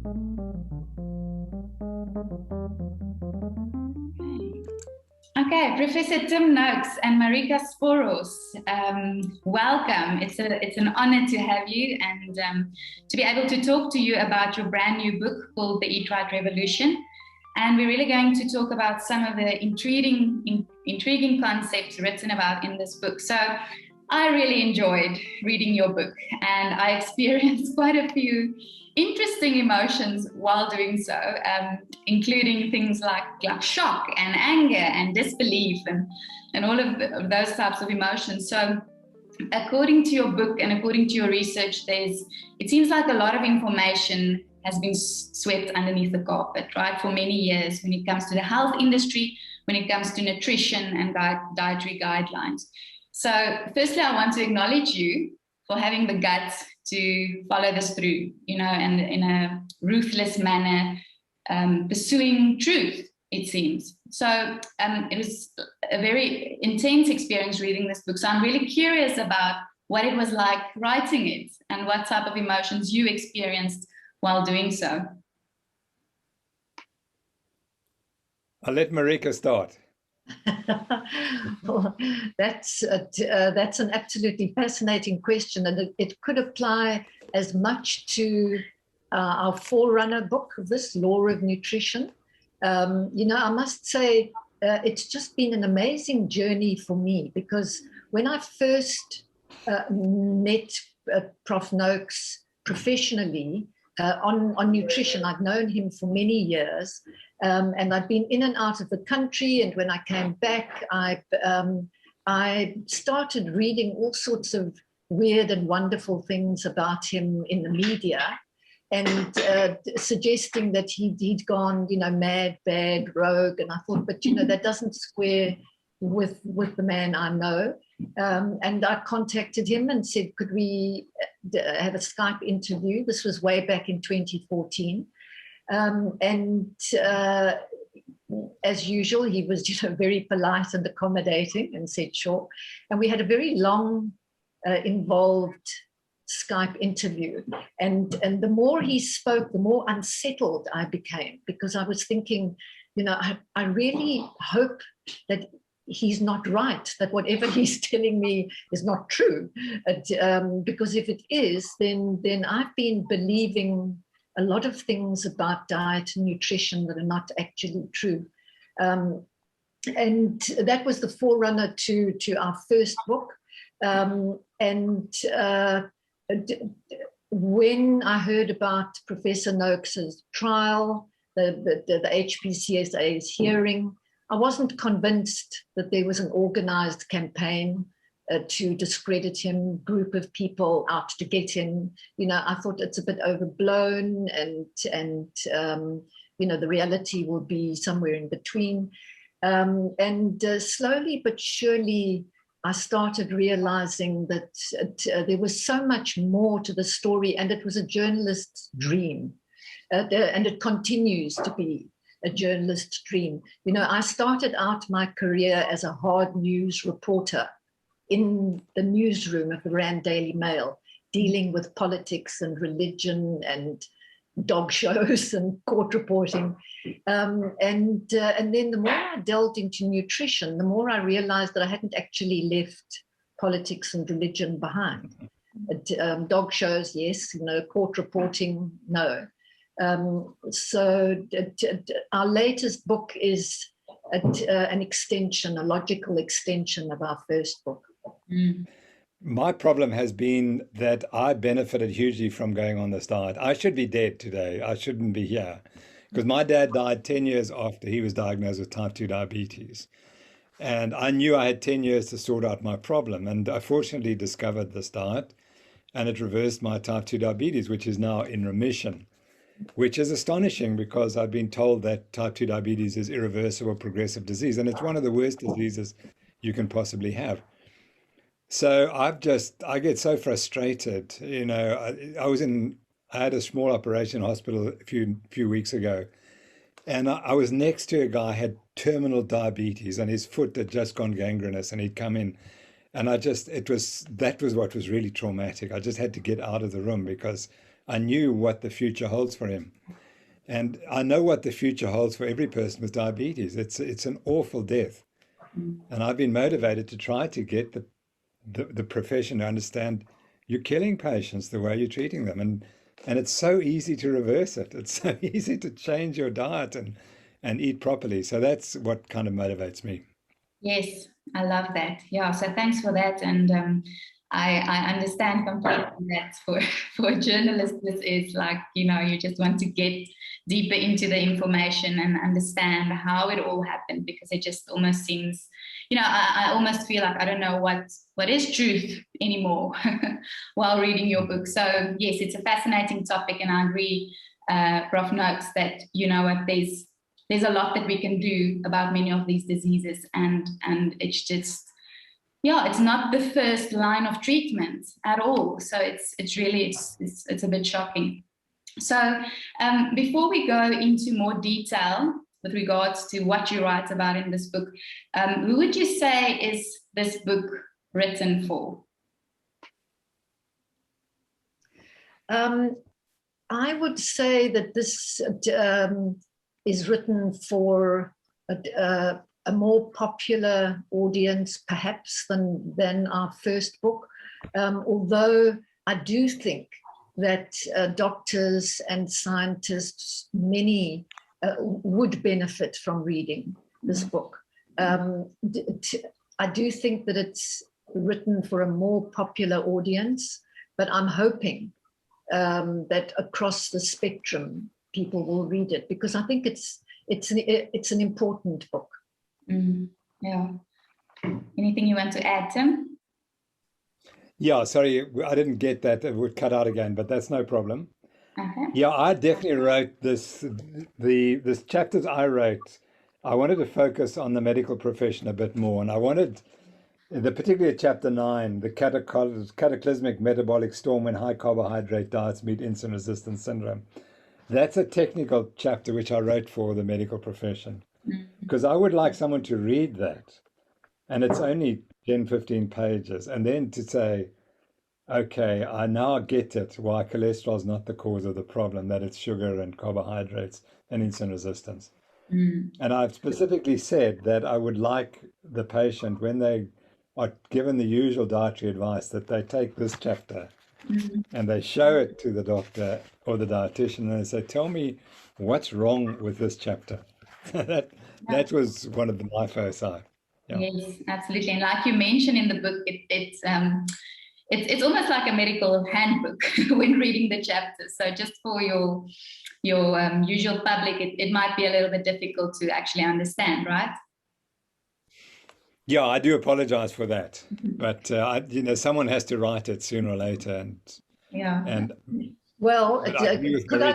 Okay, Professor Tim Noakes and Marika Sboros, welcome. It's an honor to have you and to be able to talk to you about your brand new book called The Eat Right Revolution. And we're really going to talk about some of the intriguing concepts written about in this book. So I really enjoyed reading your book, and I experienced quite a few interesting emotions while doing so, including things like shock and anger and disbelief and all of those types of emotions. So according to your book and according to your research, it seems like a lot of information has been swept underneath the carpet, right, for many years when it comes to the health industry, when it comes to nutrition and dietary guidelines. So firstly, I want to acknowledge you for having the guts to follow this through, and in a ruthless manner, pursuing truth, it seems. So it was a very intense experience reading this book. So I'm really curious about what it was like writing it and what type of emotions you experienced while doing so. I'll let Marika start. Well, that's an absolutely fascinating question, and it could apply as much to our forerunner book of this, Law of Nutrition. I must say it's just been an amazing journey for me, because when I first met Prof. Noakes professionally on nutrition, I've known him for many years. And I'd been in and out of the country, and when I came back, I started reading all sorts of weird and wonderful things about him in the media, and suggesting that he'd gone, mad, bad, rogue. And I thought, but that doesn't square with the man I know. And I contacted him and said, could we have a Skype interview? This was way back in 2014. As usual, he was very polite and accommodating and said sure. And we had a very long, involved Skype interview. And the more he spoke, the more unsettled I became, because I was thinking, I really hope that he's not right, that whatever he's telling me is not true. Because if it is, then I've been believing a lot of things about diet and nutrition that are not actually true. And that was the forerunner to our first book. When I heard about Professor Noakes' trial, the HPCSA's hearing, I wasn't convinced that there was an organized campaign to discredit him, group of people out to get him. I thought it's a bit overblown, and the reality will be somewhere in between. Slowly but surely, I started realizing that there was so much more to the story, and it was a journalist's dream, and it continues to be a journalist's dream. I started out my career as a hard news reporter in the newsroom of the Rand Daily Mail, dealing with politics and religion and dog shows and court reporting. And then the more I delved into nutrition, the more I realized that I hadn't actually left politics and religion behind. Dog shows, yes, court reporting, no. So our latest book is an extension, a logical extension of our first book. Mm. My problem has been that I benefited hugely from going on this diet. I should be dead today. I shouldn't be here, because my dad died 10 years after he was diagnosed with type 2 diabetes. And I knew I had 10 years to sort out my problem. And I fortunately discovered this diet, and it reversed my type 2 diabetes, which is now in remission, which is astonishing, because I've been told that type 2 diabetes is irreversible progressive disease, and it's one of the worst diseases you can possibly have. So I get so frustrated. I had a small operation hospital a few weeks ago, and I was next to a guy who had terminal diabetes, and his foot had just gone gangrenous, and he'd come in, and that was what was really traumatic. I just had to get out of the room, because I knew what the future holds for him. And I know what the future holds for every person with diabetes. It's an awful death. And I've been motivated to try to get the profession to understand you're killing patients the way you're treating them. And it's so easy to reverse it. It's so easy to change your diet and eat properly. So that's what kind of motivates me. Yes, I love that. Yeah, so thanks for that. And I understand completely that for a journalist, this is like, you just want to get deeper into the information and understand how it all happened, because it just almost seems, I almost feel like I don't know what is truth anymore while reading your book. So yes, it's a fascinating topic, and I agree, Prof. Noakes, that there's a lot that we can do about many of these diseases, and it's just, it's not the first line of treatment at all. So it's really a bit shocking. So before we go into more detail with regards to what you write about in this book, who would you say is this book written for? I would say that this is written for a more popular audience, perhaps, than our first book. Although I do think that doctors and scientists, many, would benefit from reading this book. I do think that it's written for a more popular audience, but I'm hoping that across the spectrum, people will read it, because I think it's an important book. Yeah. Anything you want to add, Tim? Yeah, sorry, I didn't get that. It would cut out again, but that's no problem. Okay. Yeah, I definitely wrote this chapters I wrote. I wanted to focus on the medical profession a bit more, and I wanted, particularly chapter 9, the cataclysmic metabolic storm when high carbohydrate diets meet insulin resistance syndrome. That's a technical chapter which I wrote for the medical profession, because I would like someone to read that, and it's only 10, 15 pages, and then to say, okay, I now get it, why cholesterol is not the cause of the problem, that it's sugar and carbohydrates and insulin resistance. And I've specifically said that I would like the patient, when they are given the usual dietary advice, that they take this chapter and they show it to the doctor or the dietitian, and they say, tell me what's wrong with this chapter. That was one of my first. Yeah. Yes, absolutely. And like you mentioned in the book, it's almost like a medical handbook when reading the chapters. So just for your usual public, it might be a little bit difficult to actually understand, right? Yeah, I do apologize for that, but someone has to write it sooner or later, and well, could I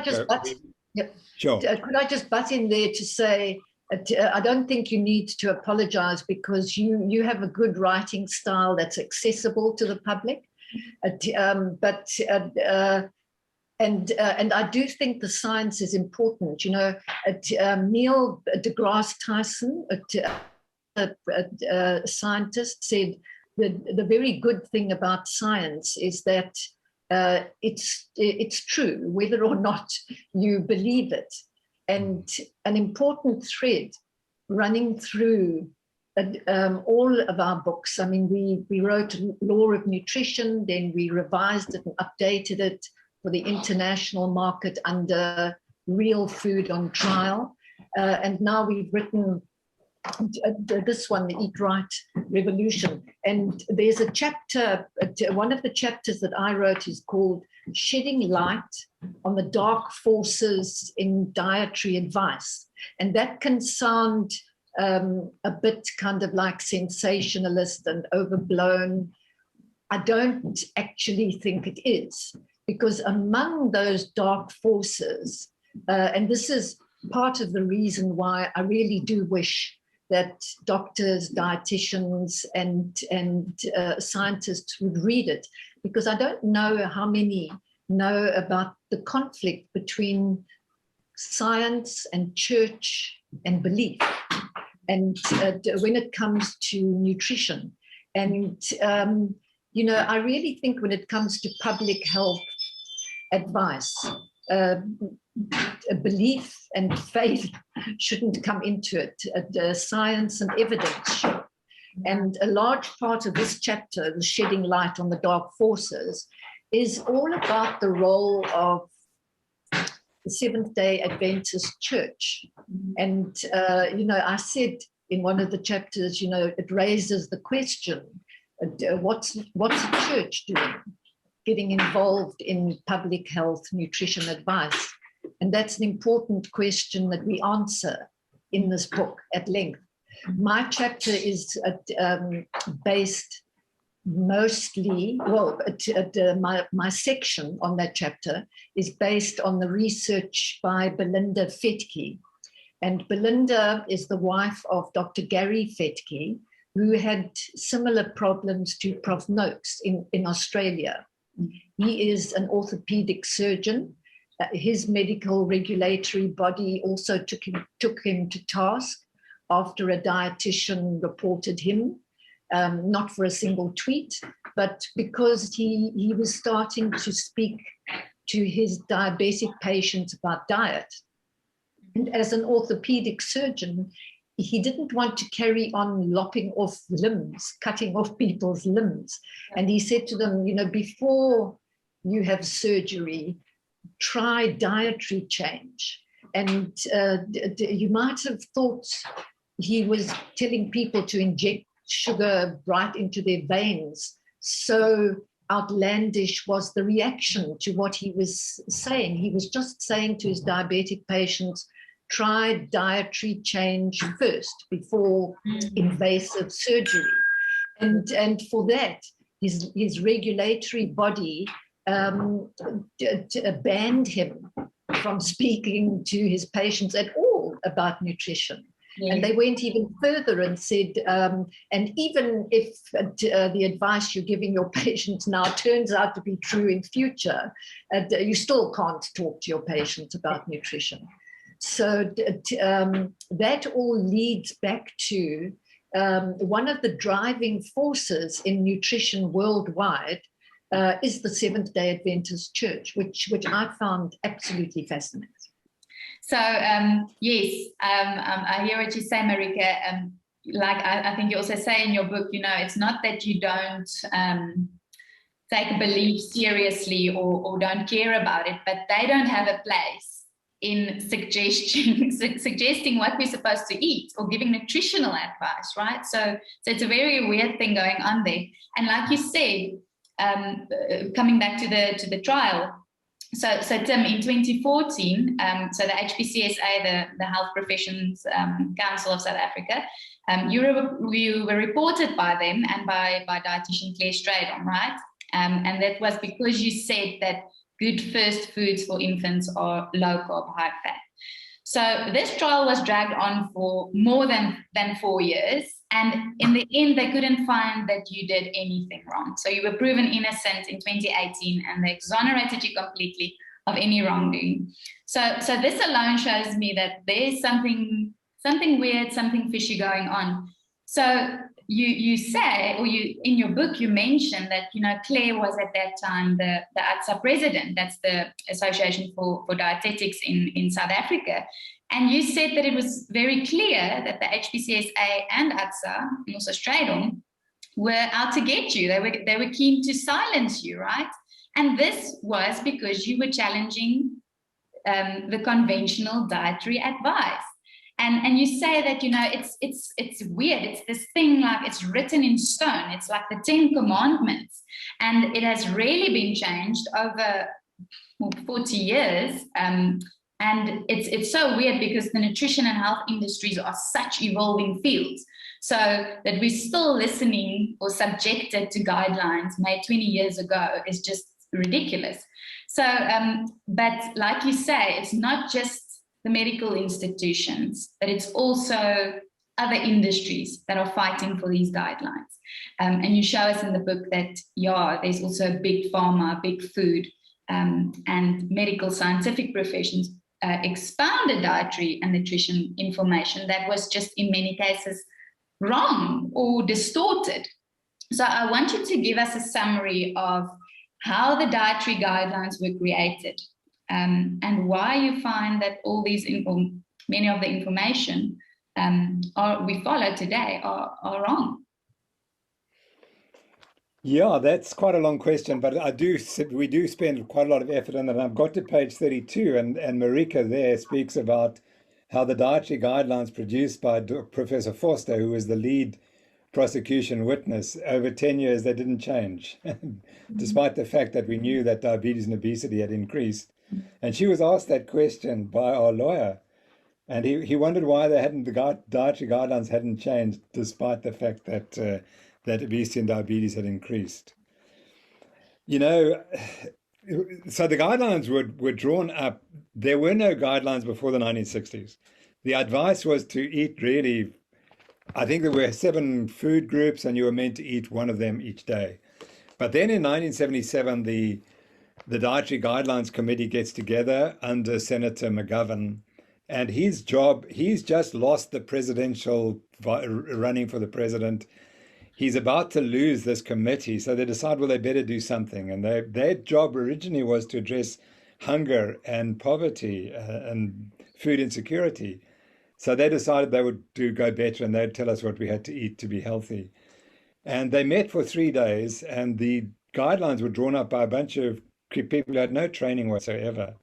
just butt in there to say, I don't think you need to apologize, because you have a good writing style that's accessible to the public. And I do think the science is important. Neil deGrasse Tyson, a scientist, said the very good thing about science is that it's true, whether or not you believe it. And an important thread running through all of our books. I mean, we wrote Law of Nutrition, then we revised it and updated it for the international market under Real Food on Trial. And now we've written this one, the Eat Right Revolution. And there's a chapter, one of the chapters that I wrote is called Shedding Light on the Dark Forces in Dietary Advice. And that can sound a bit kind of like sensationalist and overblown. I don't actually think it is, because among those dark forces, and this is part of the reason why I really do wish that doctors, dietitians, and scientists would read it, because I don't know how many know about the conflict between science and church and belief, and when it comes to nutrition. And, I really think when it comes to public health, advice. Belief and faith shouldn't come into it. Science and evidence should. And a large part of this chapter, the shedding light on the dark forces, is all about the role of the Seventh-day Adventist Church. And, I said in one of the chapters, it raises the question, what's the church doing? Getting involved in public health, nutrition advice. And that's an important question that we answer in this book at length. My chapter is based mostly, my section on that chapter is based on the research by Belinda Fettke. And Belinda is the wife of Dr. Gary Fettke, who had similar problems to Prof. Noakes in Australia. He is an orthopedic surgeon. His medical regulatory body also took him to task after a dietitian reported him, not for a single tweet, but because he was starting to speak to his diabetic patients about diet. And as an orthopedic surgeon, he didn't want to carry on lopping off limbs, cutting off people's limbs. And he said to them, before you have surgery, try dietary change. And you might have thought he was telling people to inject sugar right into their veins. So outlandish was the reaction to what he was saying. He was just saying to his diabetic patients, try dietary change first before invasive surgery. And for that, his regulatory body banned him from speaking to his patients at all about nutrition. Yeah. And they went even further and said, and even if the advice you're giving your patients now turns out to be true in future, you still can't talk to your patients about nutrition. So that all leads back to one of the driving forces in nutrition worldwide is the Seventh-day Adventist Church, which I found absolutely fascinating. So, yes, I hear what you say, Marika. I think you also say in your book, it's not that you don't take a belief seriously or don't care about it, but they don't have a place in suggesting what we're supposed to eat or giving nutritional advice, right? So it's a very weird thing going on there. And like you said, coming back to the trial, so Tim, in 2014, so the HPCSA, the Health Professions Council of South Africa, you were reported by them and by dietitian Claire Stradom, right? And that was because you said that good first foods for infants are low carb, high fat. So this trial was dragged on for more than 4 years. And in the end, they couldn't find that you did anything wrong. So you were proven innocent in 2018 and they exonerated you completely of any wrongdoing. So this alone shows me that there's something weird, something fishy going on. So you say, or in your book, you mentioned that, Claire was at that time the ATSA president, that's the Association for Dietetics in South Africa. And you said that it was very clear that the HPCSA and ATSA, and also Stradom, were out to get you. They were keen to silence you, right? And this was because you were challenging the conventional dietary advice. And you say that, it's weird. It's this thing like it's written in stone. It's like the 10 Commandments. And it has really been changed over 40 years. And it's so weird because the nutrition and health industries are such evolving fields. So that we're still listening or subjected to guidelines made 20 years ago is just ridiculous. So, but like you say, it's not just the medical institutions, but it's also other industries that are fighting for these guidelines. And you show us in the book that, there's also big pharma, big food, and medical scientific professions expounded dietary and nutrition information that was just in many cases wrong or distorted. So I want you to give us a summary of how the dietary guidelines were created, and why you find that all these many of the information we follow today are wrong. Yeah, that's quite a long question, but we do spend quite a lot of effort on it. And I've got to page 32, and Marika there speaks about how the dietary guidelines produced by Professor Forster, who was the lead prosecution witness, over 10 years, they didn't change, despite the fact that we knew that diabetes and obesity had increased. And she was asked that question by our lawyer, and he wondered why the dietary guidelines hadn't changed, despite the fact that that obesity and diabetes had increased. You know, so the guidelines were drawn up. There were no guidelines before the 1960s. The advice was to eat really, I think there were 7 food groups, and you were meant to eat one of them each day. But then in 1977, the Dietary Guidelines Committee gets together under Senator McGovern, and he's just lost the presidential running for the president. He's about to lose this committee, so they decide, well, they better do something. And their job originally was to address hunger and poverty and food insecurity. So they decided they would go better, and they'd tell us what we had to eat to be healthy. And they met for 3 days, and the guidelines were drawn up by a bunch of people who had no training whatsoever.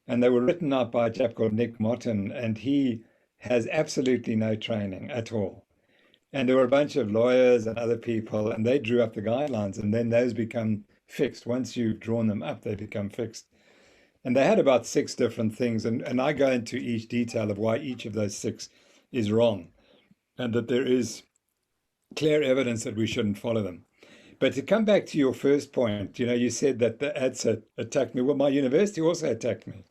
And they were written up by a chap called Nick Motton, and he has absolutely no training at all. And there were a bunch of lawyers and other people, and they drew up the guidelines, and then those become fixed. Once you've drawn them up, they become fixed. And they had about 6 different things, and I go into each detail of why each of those 6 is wrong, and that there is clear evidence that we shouldn't follow them. But to come back to your first point, you said that the ads attacked me. Well, my university also attacked me.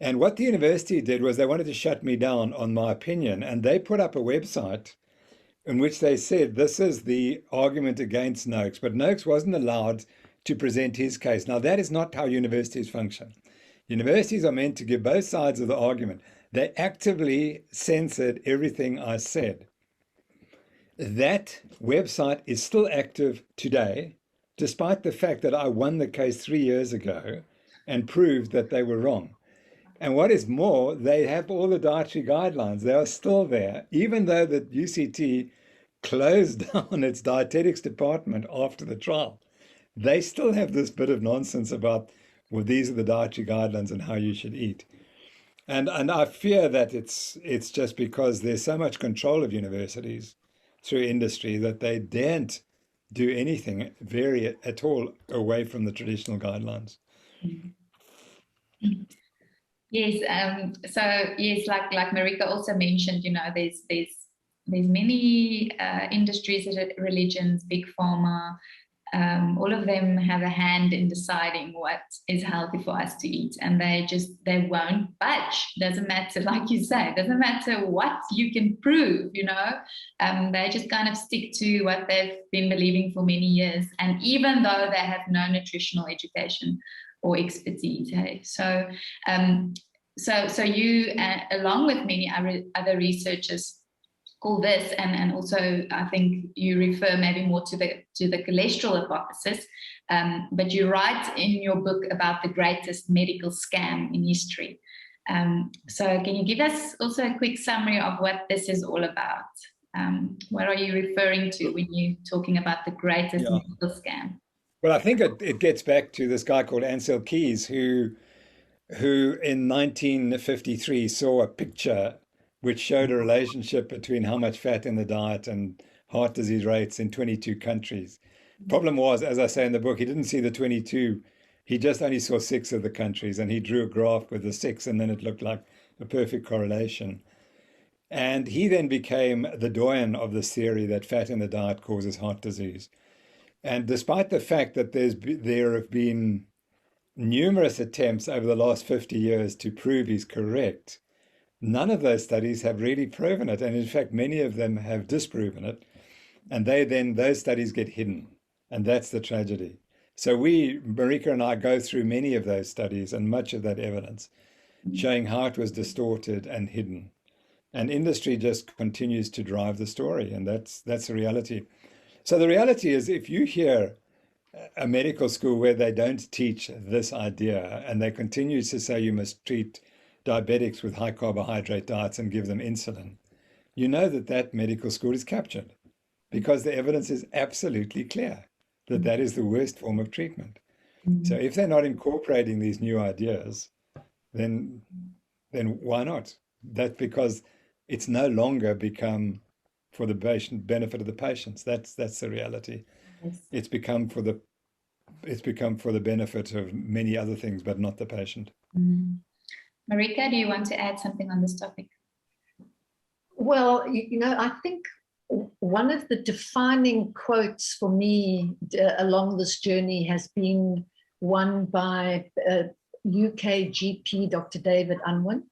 And what the university did was they wanted to shut me down on my opinion, and they put up a website in which they said, this is the argument against Noakes, but Noakes wasn't allowed to present his case. Now, that is not how universities function. Universities are meant to give both sides of the argument. They actively censored everything I said. That website is still active today, despite the fact that I won the case 3 years ago and proved that they were wrong. And what is more, they have all the dietary guidelines. They are still there, even though the UCT closed down its dietetics department after the trial. They still have this bit of nonsense about, well, these are the dietary guidelines and how you should eat. And I fear that it's just because there's so much control of universities through industry that they daren't do anything at all away from the traditional guidelines. Yes. So yes, like Marika also mentioned, there's many industries, religions, big pharma. All of them have a hand in deciding what is healthy for us to eat, and they won't budge. Doesn't matter, like you say, doesn't matter what you can prove. They just kind of stick to what they've been believing for many years, and even though they have no nutritional education or expertise. Hey? So you, along with many other researchers, call this, and also I think you refer maybe more to the cholesterol hypothesis, but you write in your book about the greatest medical scam in history. So can you give us also a quick summary of what this is all about? What are you referring to when you're talking about the greatest medical scam? Well, I think it gets back to this guy called Ansel Keys, who in 1953 saw a picture which showed a relationship between how much fat in the diet and heart disease rates in 22 countries. Problem was, as I say in the book, he didn't see the 22. He just only saw 6 of the countries, and he drew a graph with the 6, and then it looked like a perfect correlation. And he then became the doyen of this theory that fat in the diet causes heart disease. And despite the fact that there have been numerous attempts over the last 50 years to prove he's correct, none of those studies have really proven it. And in fact, many of them have disproven it. And those studies get hidden. And that's the tragedy. So Marika and I, go through many of those studies and much of that evidence showing how it was distorted and hidden. And industry just continues to drive the story. And that's the reality. So the reality is, if you hear a medical school where they don't teach this idea, and they continue to say you must treat diabetics with high carbohydrate diets and give them insulin, you know that that medical school is captured, because the evidence is absolutely clear that that is the worst form of treatment. So if they're not incorporating these new ideas, then why not? That's because it's no longer become for the patient benefit of the patients. That's the reality. Yes. It's become for the benefit of many other things, but not the patient. Marika, do you want to add something on this topic? Well, I think one of the defining quotes for me along this journey has been one by UK GP, Dr. David Unwin.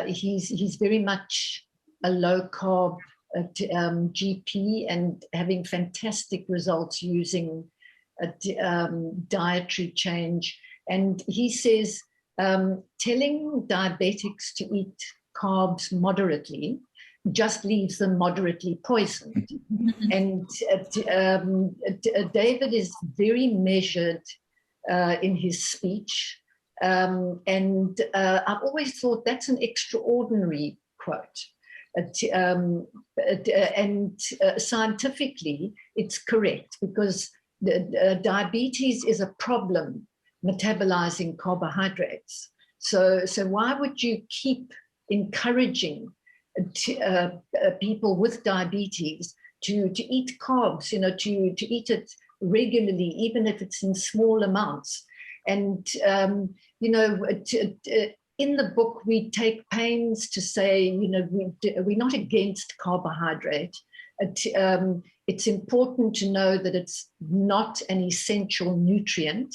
He's very much a low carb GP and having fantastic results using dietary change. And he says, telling diabetics to eat carbs moderately just leaves them moderately poisoned. And David is very measured in his speech. And I've always thought that's an extraordinary quote. And scientifically, it's correct, because diabetes is a problem metabolizing carbohydrates. So why would you keep encouraging people with diabetes to eat carbs, to eat it regularly, even if it's in small amounts? And, in the book, we take pains to say, we're not against carbohydrate. It's important to know that it's not an essential nutrient.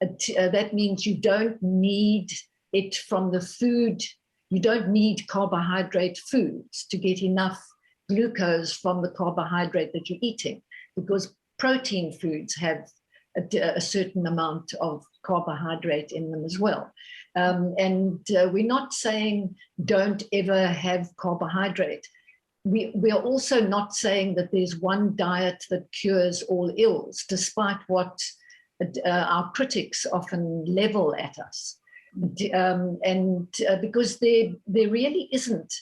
That means you don't need it from the food. You don't need carbohydrate foods to get enough glucose from the carbohydrate that you're eating, because protein foods have a certain amount of carbohydrate in them as well. And we're not saying don't ever have carbohydrate. We are also not saying that there's one diet that cures all ills, despite what our critics often level at us. Because there really isn't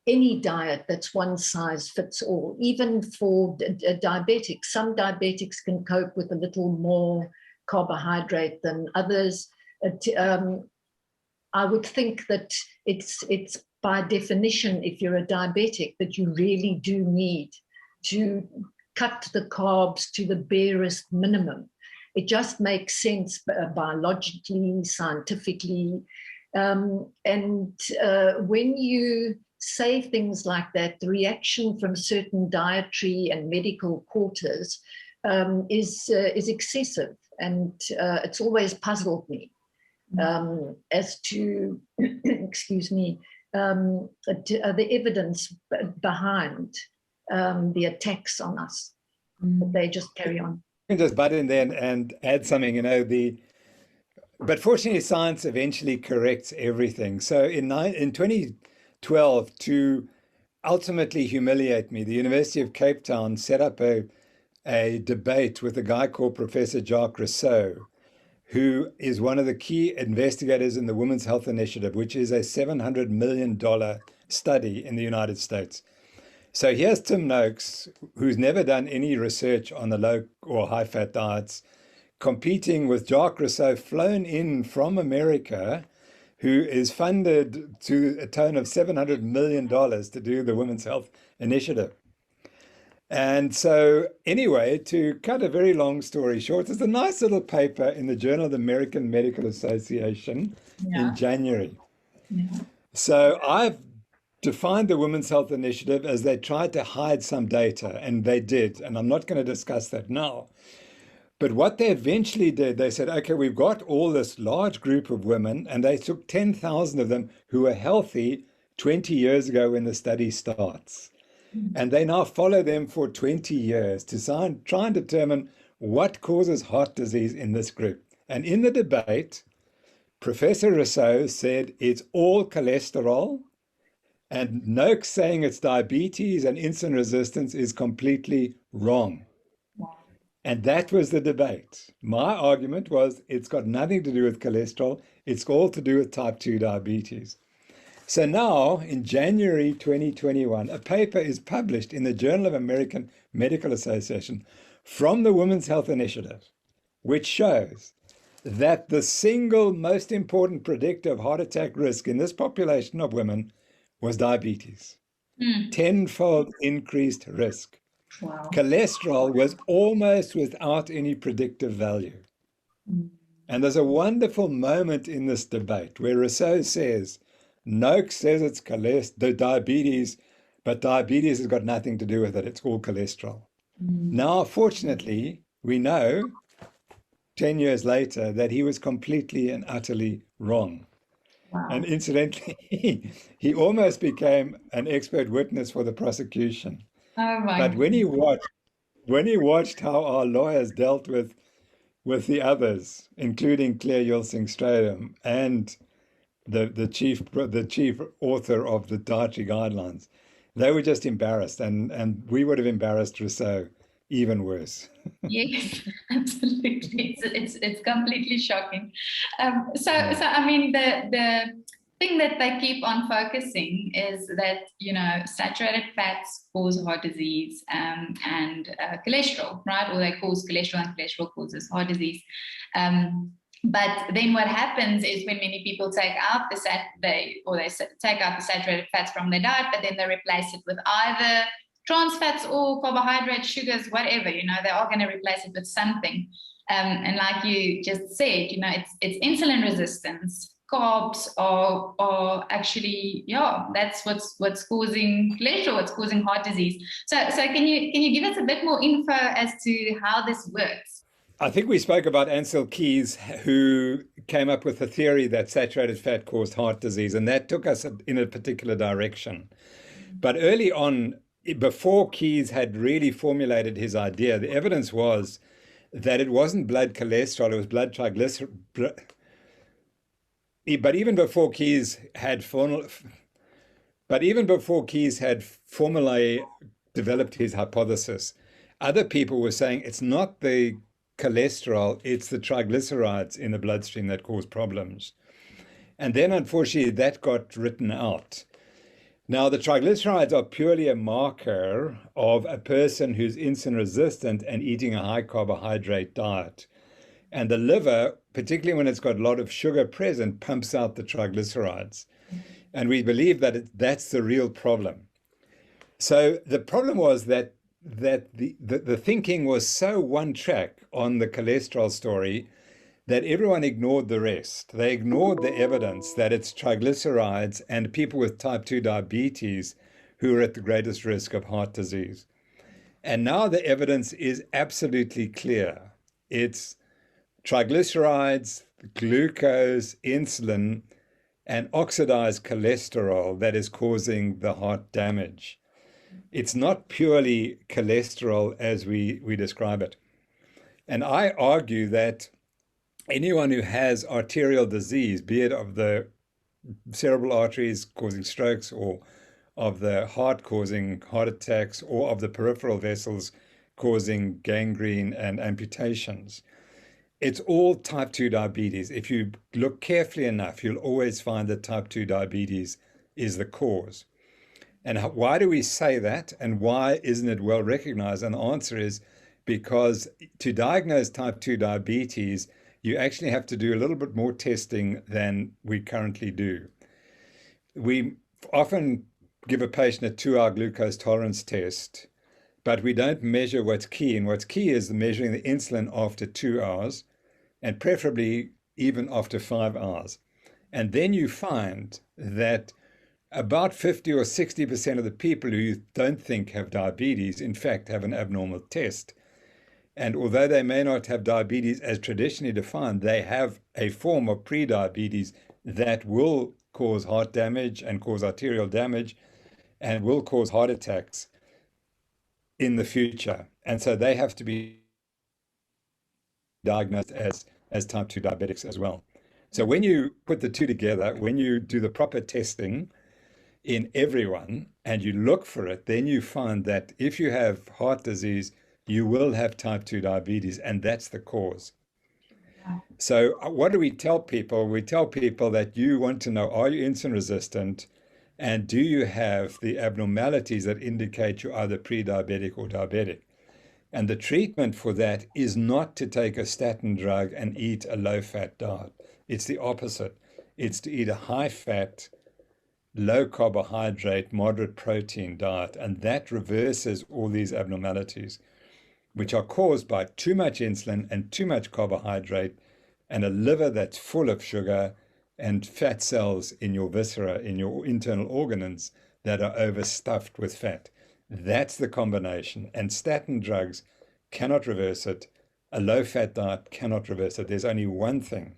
any diet that's one size fits all, even for diabetics. Some diabetics can cope with a little more carbohydrate than others. I would think that it's by definition, if you're a diabetic, that you really do need to cut the carbs to the barest minimum. It just makes sense biologically, scientifically. When you say things like that, the reaction from certain dietary and medical quarters is excessive. And it's always puzzled me as to, excuse me, the evidence behind the attacks on us. But they just carry on. You can just butt in there and add something, but fortunately science eventually corrects everything. So in 2012, to ultimately humiliate me, the University of Cape Town set up a debate with a guy called Professor Jacques Rousseau, who is one of the key investigators in the Women's Health Initiative, which is a $700 million study in the United States. So here's Tim Noakes, who's never done any research on the low or high fat diets, competing with Jacques Rousseau, flown in from America, who is funded to a tone of $700 million to do the Women's Health Initiative. And so anyway, to cut a very long story short, there's a nice little paper in the Journal of the American Medical Association in January. Yeah. So I've defined the Women's Health Initiative as they tried to hide some data, and they did, and I'm not going to discuss that now. But what they eventually did, they said, okay, we've got all this large group of women, and they took 10,000 of them who were healthy 20 years ago when the study starts. And they now follow them for 20 years to try and determine what causes heart disease in this group. And in the debate, Professor Rousseau said it's all cholesterol, and Noakes saying it's diabetes and insulin resistance is completely wrong. And that was the debate. My argument was it's got nothing to do with cholesterol. It's all to do with type 2 diabetes. So now, in January 2021, a paper is published in the Journal of American Medical Association from the Women's Health Initiative, which shows that the single most important predictor of heart attack risk in this population of women was diabetes. Tenfold increased risk. Wow. Cholesterol was almost without any predictive value. And there's a wonderful moment in this debate where Rousseau says, Noakes says it's the diabetes, but diabetes has got nothing to do with it. It's all cholesterol. Now, fortunately, we know 10 years later that he was completely and utterly wrong. Wow. And incidentally, he almost became an expert witness for the prosecution. Oh my But when he watched how our lawyers dealt with the others, including Claire Yulsing-Strydom and the chief author of the Dietary Guidelines, they were just embarrassed, and we would have embarrassed Rousseau even worse. Yes, absolutely. It's completely shocking. So I mean, the thing that they keep on focusing is that, you know, saturated fats cause heart disease and cholesterol, right? Or they cause cholesterol, and cholesterol causes heart disease. But then what happens is when many people take out the take out the saturated fats from their diet, but then they replace it with either trans fats or carbohydrates, sugars, whatever, you know, they are going to replace it with something. And like you just said, you know, it's insulin resistance. Carbs are actually, yeah, that's what's causing cholesterol, what's causing heart disease. So can you give us a bit more info as to how this works? I think we spoke about Ansel Keys, who came up with the theory that saturated fat caused heart disease, and that took us in a particular direction. But early on, before Keys had really formulated his idea, the evidence was that it wasn't blood cholesterol, it was blood triglycerides. But even before Keys had formally developed his hypothesis, other people were saying it's not the cholesterol, it's the triglycerides in the bloodstream that cause problems. And then, unfortunately, that got written out. Now, the triglycerides are purely a marker of a person who's insulin resistant and eating a high carbohydrate diet. And the liver, particularly when it's got a lot of sugar present, pumps out the triglycerides. And we believe that that's the real problem. So the problem was that the thinking was so one track on the cholesterol story that everyone ignored the rest. They ignored the evidence that it's triglycerides and people with type 2 diabetes who are at the greatest risk of heart disease. And now the evidence is absolutely clear. It's triglycerides, glucose, insulin, and oxidized cholesterol that is causing the heart damage. It's not purely cholesterol as we describe it. And I argue that anyone who has arterial disease, be it of the cerebral arteries causing strokes, or of the heart causing heart attacks, or of the peripheral vessels causing gangrene and amputations, it's all type 2 diabetes. If you look carefully enough, you'll always find that type 2 diabetes is the cause. And why do we say that? And why isn't it well recognized? And the answer is because to diagnose type 2 diabetes, you actually have to do a little bit more testing than we currently do. We often give a patient a 2-hour glucose tolerance test, but we don't measure what's key. And what's key is measuring the insulin after 2 hours, and preferably even after 5 hours. And then you find that about 50 or 60% of the people who you don't think have diabetes, in fact, have an abnormal test. And although they may not have diabetes as traditionally defined, they have a form of prediabetes that will cause heart damage and cause arterial damage and will cause heart attacks in the future. And so they have to be diagnosed as type 2 diabetics as well. So when you put the two together, when you do the proper testing in everyone and you look for it, then you find that if you have heart disease, you will have type 2 diabetes, and that's the cause. Yeah. So what do we tell people? We tell people that you want to know, are you insulin resistant? And do you have the abnormalities that indicate you're either pre-diabetic or diabetic? And the treatment for that is not to take a statin drug and eat a low-fat diet. It's the opposite. It's to eat a high-fat, low-carbohydrate, moderate protein diet. And that reverses all these abnormalities, which are caused by too much insulin and too much carbohydrate and a liver that's full of sugar and fat cells in your viscera, in your internal organs that are overstuffed with fat. That's the combination. And statin drugs cannot reverse it. A low-fat diet cannot reverse it. There's only one thing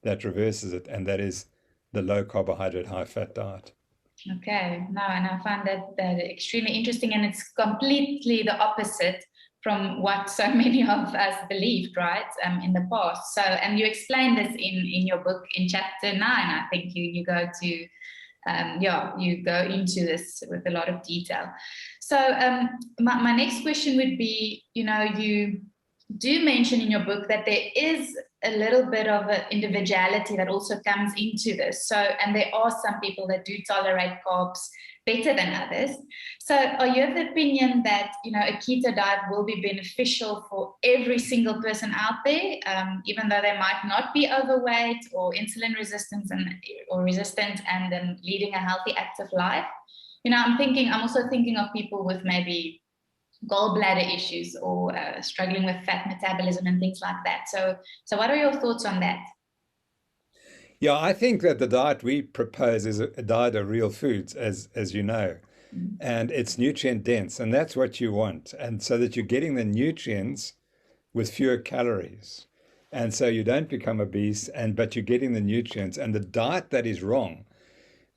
that reverses it, and that is the low-carbohydrate, high-fat diet. Okay, no, and I find that extremely interesting, and it's completely the opposite from what so many of us believed, right, in the past. So, and you explain this in your book in chapter 9. I think you go to, you go into this with a lot of detail. So, my next question would be, you do mention in your book that there is a little bit of an individuality that also comes into this. So, and there are some people that do tolerate carbs better than others. So are you of the opinion that, a keto diet will be beneficial for every single person out there, even though they might not be overweight or insulin resistant and then leading a healthy, active life? I'm also thinking of people with maybe gallbladder issues or struggling with fat metabolism and things like that. So what are your thoughts on that? Yeah, I think that the diet we propose is a diet of real foods, as you know, and it's nutrient dense, and that's what you want. And so that you're getting the nutrients with fewer calories. And so you don't become obese, but you're getting the nutrients. And the diet that is wrong,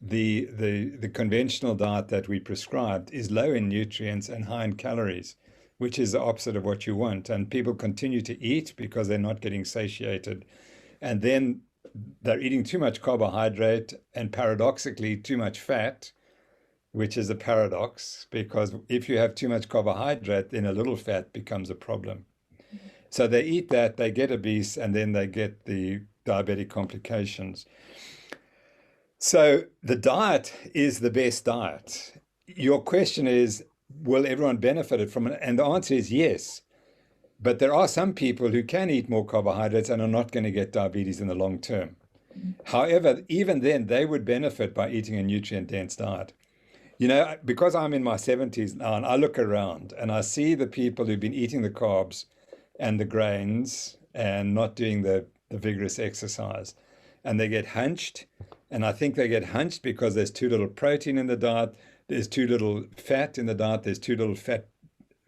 the conventional diet that we prescribed, is low in nutrients and high in calories, which is the opposite of what you want. And people continue to eat because they're not getting satiated. And then they're eating too much carbohydrate and paradoxically too much fat, which is a paradox, because if you have too much carbohydrate, then a little fat becomes a problem. So they eat that, they get obese, and then they get the diabetic complications. So the diet is the best diet. Your question is, will everyone benefit from it? And the answer is yes. But there are some people who can eat more carbohydrates and are not going to get diabetes in the long term. However, even then, they would benefit by eating a nutrient-dense diet. Because I'm in my 70s now, and I look around and I see the people who've been eating the carbs and the grains and not doing the vigorous exercise, and they get hunched. And I think they get hunched because there's too little protein in the diet, there's too little fat in the diet, there's too little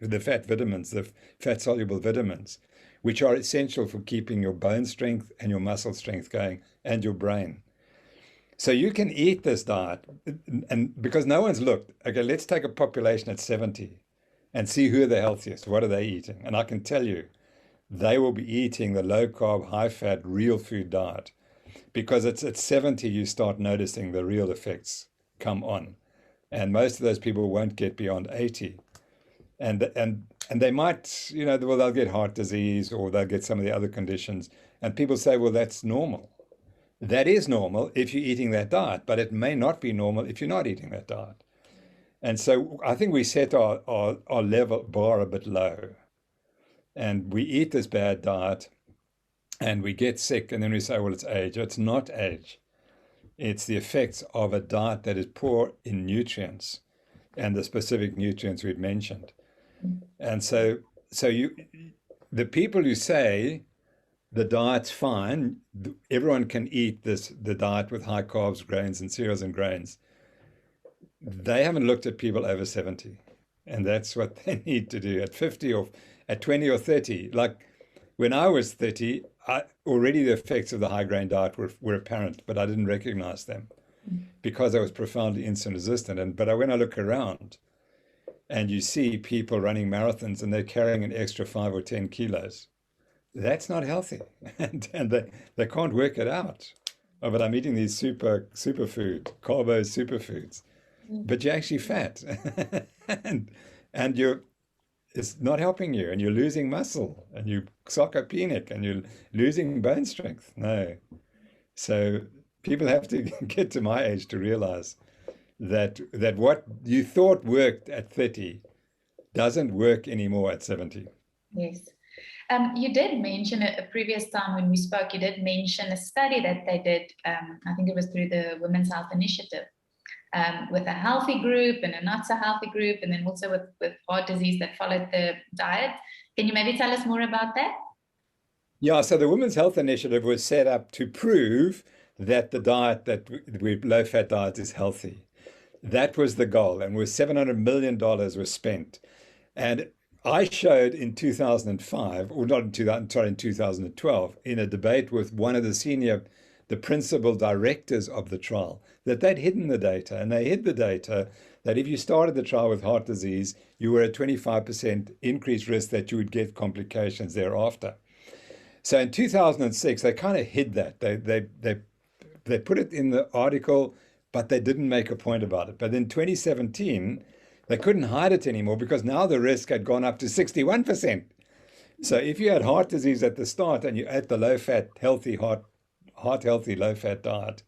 the fat vitamins, the fat-soluble vitamins, which are essential for keeping your bone strength and your muscle strength going and your brain. So you can eat this diet, and because no one's looked, okay, let's take a population at 70 and see who are the healthiest. What are they eating? And I can tell you, they will be eating the low-carb, high-fat, real food diet, because it's at 70 you start noticing the real effects come on. And most of those people won't get beyond 80. And they might, they'll get heart disease or they'll get some of the other conditions. And people say, well, that's normal. That is normal if you're eating that diet, but it may not be normal if you're not eating that diet. And so I think we set our level bar a bit low. And we eat this bad diet and we get sick, and then we say, well, it's age. It's not age. It's the effects of a diet that is poor in nutrients and the specific nutrients we've mentioned. And so the people who say the diet's fine, everyone can eat the diet with high carbs, grains, and cereals and grains, they haven't looked at people over 70. And that's what they need to do at 50 or at 20 or 30. Like when I was 30, already the effects of the high grain diet were apparent, but I didn't recognize them because I was profoundly insulin resistant. But when I look around, and you see people running marathons and they're carrying an extra 5 or 10 kilos, that's not healthy. And they can't work it out. Oh, but I'm eating these superfood, carbo superfoods, but you're actually fat. and is not helping you, and you're losing muscle, and you're sarcopenic, and you're losing bone strength. No. So people have to get to my age to realize that what you thought worked at 30 doesn't work anymore at 70. Yes. You did mention a previous time when we spoke, you did mention a study that they did, I think it was through the Women's Health Initiative, with a healthy group and a not so healthy group, and then also with heart disease that followed the diet. Can you maybe tell us more about that? Yeah, so the Women's Health Initiative was set up to prove that the diet low-fat diet is healthy. That was the goal, and $700 million was spent. And I showed in 2005, or not in 2000, sorry, in 2012, in a debate with one of the principal directors of the trial, that they'd hidden the data. And they hid the data that if you started the trial with heart disease, you were at 25% increased risk that you would get complications thereafter. So in 2006, they kind of hid that. They put it in the article, but they didn't make a point about it. But in 2017, they couldn't hide it anymore because now the risk had gone up to 61%. So if you had heart disease at the start and you ate the low-fat, healthy, heart-healthy, low-fat diet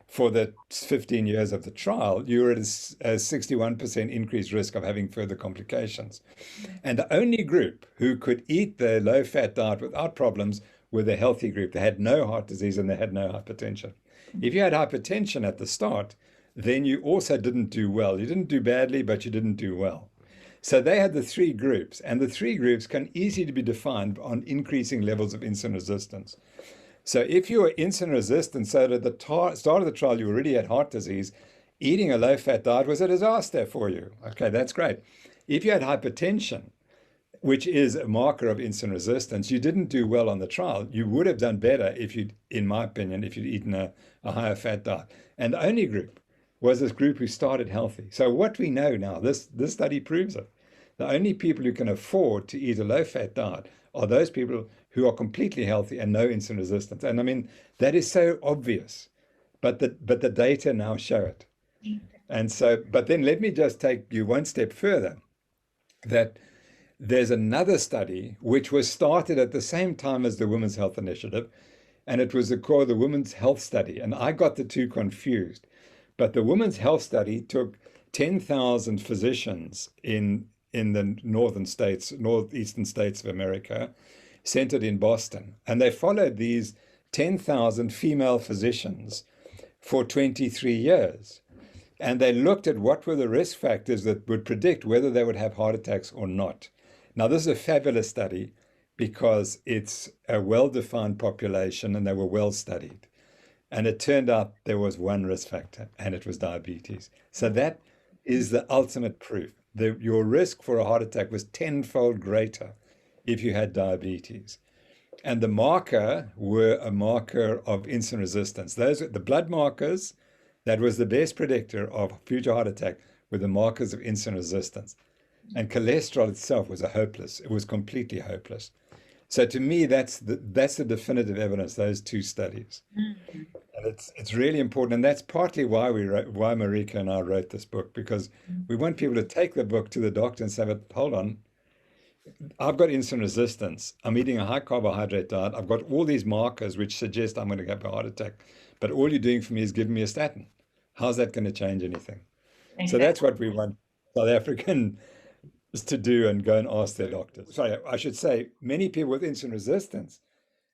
for the 15 years of the trial, you were at a 61% increased risk of having further complications. And the only group who could eat the low-fat diet without problems were the healthy group. They had no heart disease and they had no hypertension. If you had hypertension at the start, then you also didn't do well. You didn't do badly, but you didn't do well. So they had the three groups, and the three groups can easily be defined on increasing levels of insulin resistance. So if you were insulin resistant, so at the start of the trial you already had heart disease, eating a low-fat diet was a disaster for you. Okay, that's great. If you had hypertension, which is a marker of insulin resistance, you didn't do well on the trial. You would have done better if you'd, in my opinion, if you'd eaten a higher fat diet. And the only group was this group who started healthy. So what we know now, this study proves it. The only people who can afford to eat a low-fat diet are those people who are completely healthy and no insulin resistance. And I mean, that is so obvious, but the data now show it. And so, but then let me just take you one step further, that there's another study which was started at the same time as the Women's Health Initiative, and it was called the Women's Health Study. And I got the two confused. But the Women's Health Study took 10,000 physicians in the northeastern states of America, centered in Boston. And they followed these 10,000 female physicians for 23 years. And they looked at what were the risk factors that would predict whether they would have heart attacks or not. Now, this is a fabulous study because it's a well-defined population and they were well studied. And it turned out there was one risk factor, and it was diabetes. So that is the ultimate proof. Your risk for a heart attack was tenfold greater if you had diabetes. And the marker were a marker of insulin resistance. Those the blood markers that was the best predictor of future heart attack were the markers of insulin resistance. And cholesterol itself was it was completely hopeless. So to me, that's the definitive evidence, those two studies. Mm-hmm. And it's really important. And that's partly why why Marika and I wrote this book, because we want people to take the book to the doctor and say, but hold on, I've got insulin resistance. I'm eating a high carbohydrate diet. I've got all these markers which suggest I'm going to have a heart attack. But all you're doing for me is giving me a statin. How's that going to change anything? Exactly. So that's what we want South Africans to do, and go and ask their doctors. Sorry, I should say many people with insulin resistance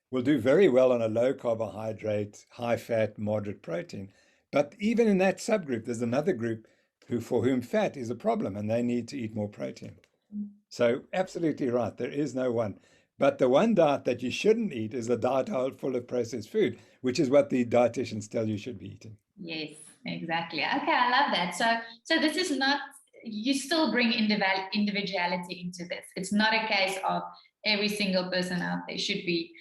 will do very well on a low carbohydrate, high fat, moderate protein. But even in that subgroup, there's another group for whom fat is a problem and they need to eat more protein. So absolutely right, there is no one. But the one diet that you shouldn't eat is a diet full of processed food, which is what the dietitians tell you should be eating. Yes, exactly. Okay, I love that. So this is not, you still bring individuality into this. It's not a case of every single person out there should be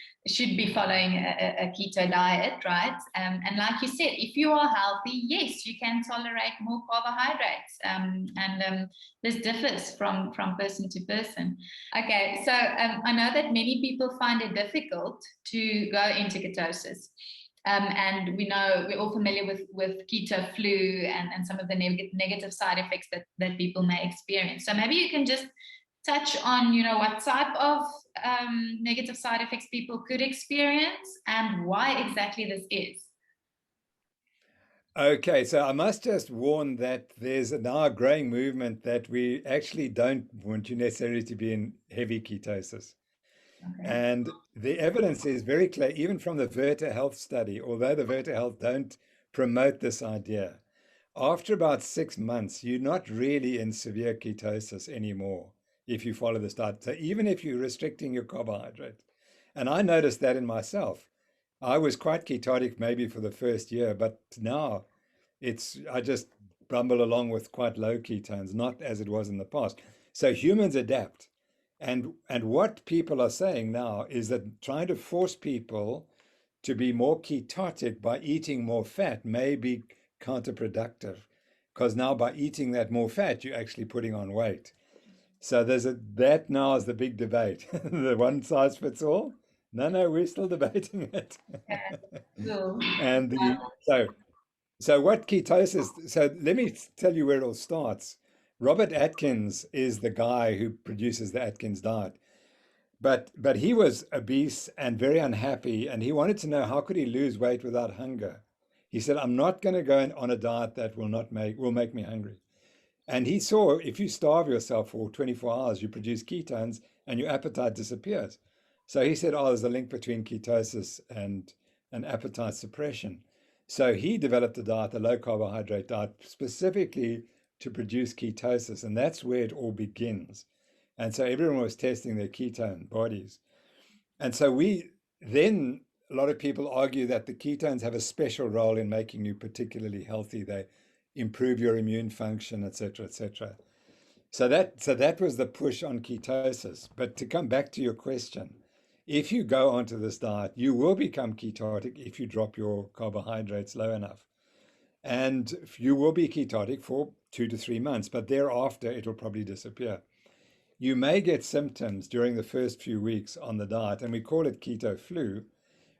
following a keto diet, right? And like you said, if you are healthy, yes, you can tolerate more carbohydrates. And this differs from person to person. Okay, so I know that many people find it difficult to go into ketosis. And we're all familiar with keto flu and some of the negative side effects that people may experience. So maybe you can just touch on, what type of negative side effects people could experience and why exactly this is. Okay, so I must just warn that there's now a growing movement that we actually don't want you necessarily to be in heavy ketosis. Okay. And the evidence is very clear, even from the Virta Health study, although the Virta Health don't promote this idea. After about 6 months, you're not really in severe ketosis anymore if you follow this diet. So even if you're restricting your carbohydrate, and I noticed that in myself, I was quite ketotic maybe for the first year, but now I just bumble along with quite low ketones, not as it was in the past. So humans adapt. And what people are saying now is that trying to force people to be more ketotic by eating more fat may be counterproductive, because now by eating that more fat, you're actually putting on weight. So that now is the big debate. The one size fits all. No, we're still debating it. Cool. And so what ketosis, so let me tell you where it all starts. Robert Atkins is the guy who produces the Atkins diet. But he was obese and very unhappy, and he wanted to know how could he lose weight without hunger. He said, I'm not going to go on a diet that will make me hungry. And he saw if you starve yourself for 24 hours, you produce ketones and your appetite disappears. So he said, oh, there's a link between ketosis and appetite suppression. So he developed a diet, a low carbohydrate diet, specifically to produce ketosis. And that's where it all begins. And so everyone was testing their ketone bodies. And so then a lot of people argue that the ketones have a special role in making you particularly healthy. They improve your immune function, et cetera, et cetera. So that was the push on ketosis. But to come back to your question, if you go onto this diet, you will become ketotic if you drop your carbohydrates low enough. And you will be ketotic for 2 to 3 months, but thereafter it will probably disappear. You may get symptoms during the first few weeks on the diet, and we call it keto flu.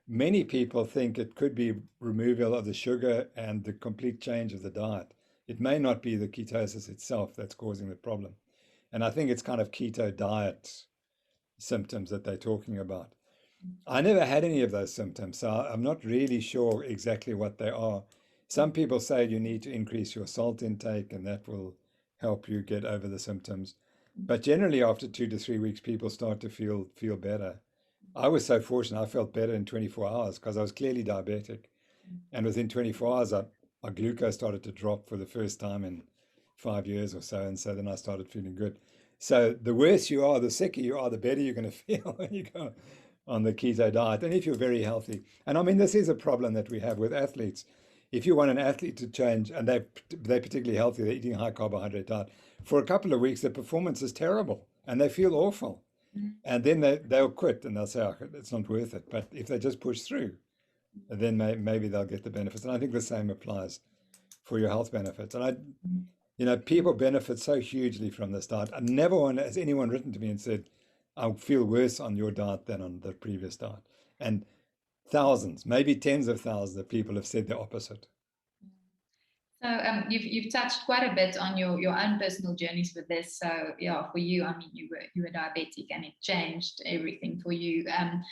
Many people think it could be removal of the sugar and the complete change of the diet. It may not be the ketosis itself that's causing the problem. And I think it's kind of keto diet symptoms that they're talking about. I never had any of those symptoms, so I'm not really sure exactly what they are. Some people say you need to increase your salt intake, and that will help you get over the symptoms. But generally, after 2 to 3 weeks, people start to feel better. I was so fortunate; I felt better in 24 hours because I was clearly diabetic, and within 24 hours, my glucose started to drop for the first time in 5 years or so, and so then I started feeling good. So the worse you are, the sicker you are, the better you're going to feel when you go on the keto diet, and if you're very healthy. And I mean, this is a problem that we have with athletes. If you want an athlete to change, and they're particularly healthy, they're eating a high carbohydrate diet, for a couple of weeks, their performance is terrible and they feel awful. And then they'll quit and they'll say, oh, it's not worth it. But if they just push through, then maybe they'll get the benefits. And I think the same applies for your health benefits. And people benefit so hugely from this diet. And never has anyone written to me and said, I feel worse on your diet than on the previous diet. And thousands, maybe tens of thousands of people have said the opposite. So you've touched quite a bit on your own personal journeys with this. So yeah, for you, I mean, you were diabetic and it changed everything for you. And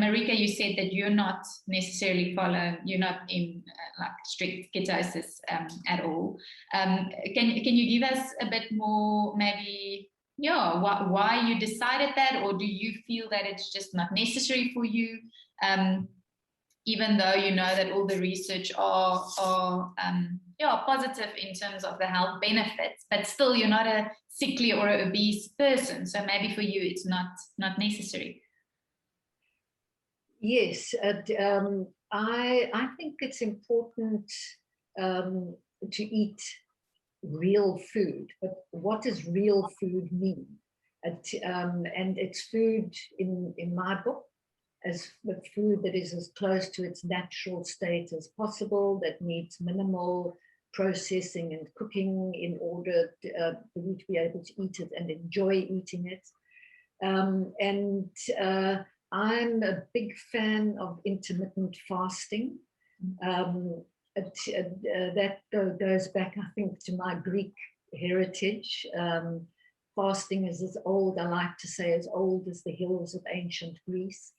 Marika, you said that you're not necessarily you're not in like strict ketosis at all. Can you give us a bit more, maybe, why you decided that, or do you feel that it's just not necessary for you? Even though you know that all the research are positive in terms of the health benefits, but still you're not a sickly or an obese person. So maybe for you it's not necessary. Yes, I think it's important to eat real food. But what does real food mean? And it's food in my book as with food that is as close to its natural state as possible, that needs minimal processing and cooking in order for you to be able to eat it and enjoy eating it. I'm a big fan of intermittent fasting. That goes back, I think, to my Greek heritage. fasting is as old, I like to say, as old as the hills of ancient Greece.